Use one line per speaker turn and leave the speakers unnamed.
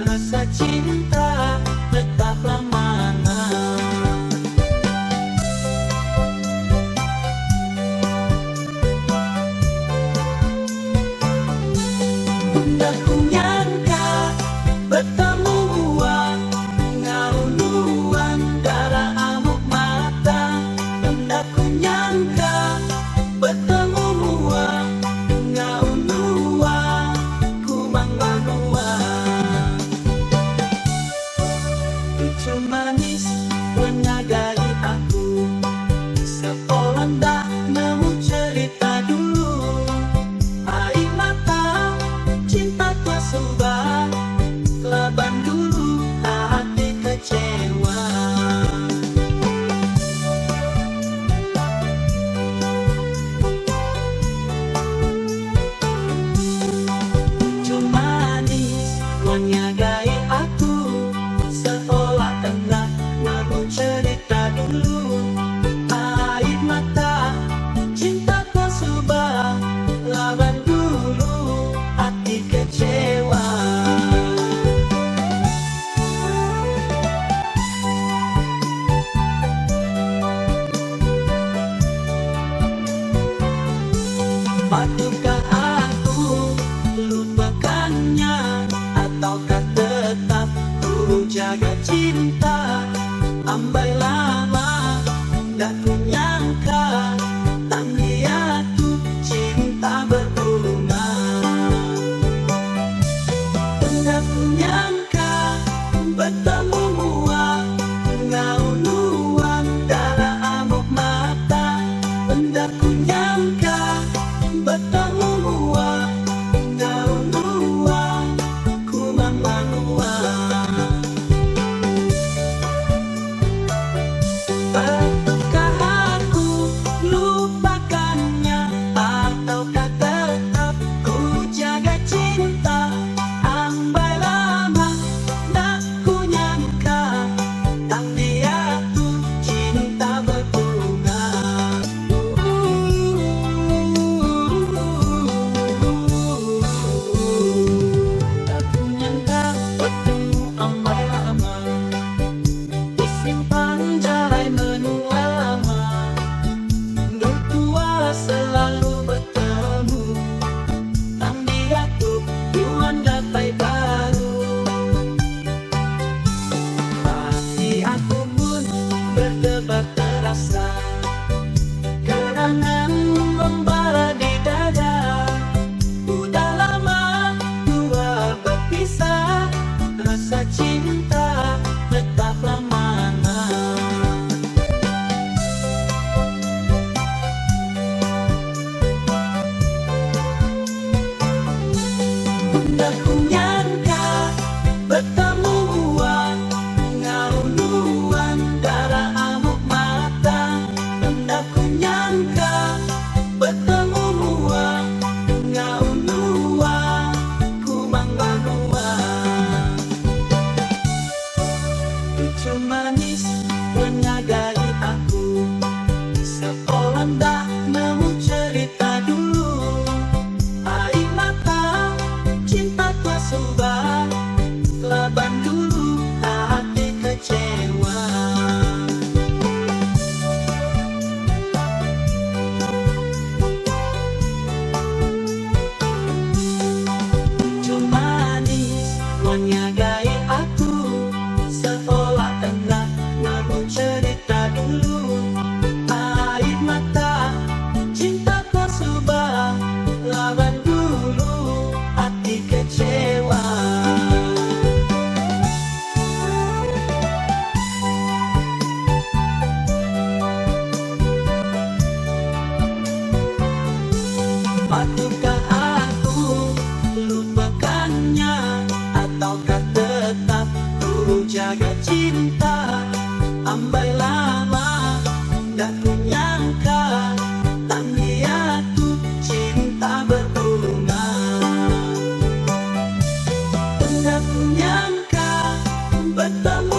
rasa cinta tetaplah mana. Hendak ku nyangka bertemu uang ngauluan darah amuk mata. Hendak ku nyangka bertemu uang ngauluan kumang manuan. Lucu manis menyagai aku, seolah tak nemu cerita dulu. Air mata cinta telah subah, kelaban dulu hati kecewa. Lucu manis menyagai aku, seolah tengah nemu cerita dulu. Air mata cinta telah subah, laban dulu hati kecewa. Patutkah aku lupakannya, ataukah tetap ku jaga cinta? Ambai lama tak ku nyangka, tak lihat tuh cinta berbunga. Tak ku nyangka bertemu muak ngauluan darah amuk mata. Tak ku nyangka bertemu muak ngauluan kumang manuan. Patutkah aku lupakannya, ataukah tetap ku jaga cinta? Ambai lama tak ku nyangka, tak lihat tuh cinta berbunga. Tak ku nyangka bertemu ambai lama, disimpan jarai menua lama. Nur tua selalu bertemu, tak lihat tuh tuan gapai baru. Hati aku pun berdebar terasa, kenangan membara di dada. Udah lama dua berpisah, rasa cinta tetaplah mana. Tak ku nyangka bertemu uang ngauluan darah amuk mata. Tak ku nyangka bertemu uang ngauluan kumang manuan. Lucu manis menyagai aku, seolah tak nemu cerita dulu. Air mata cinta telah subah, kelaban dulu hati kecewa. Lucu manis menyagai aku, seolah tengah nemu cerita dulu. Air mata cinta telah subah, laban dulu hati kecewa. Patutkah aku lupakannya, ataukah tetap ku jaga cinta? Ambai lama tak ku nyangka, tak lihat tuh cinta berbunga. Tak ku nyangka bertemu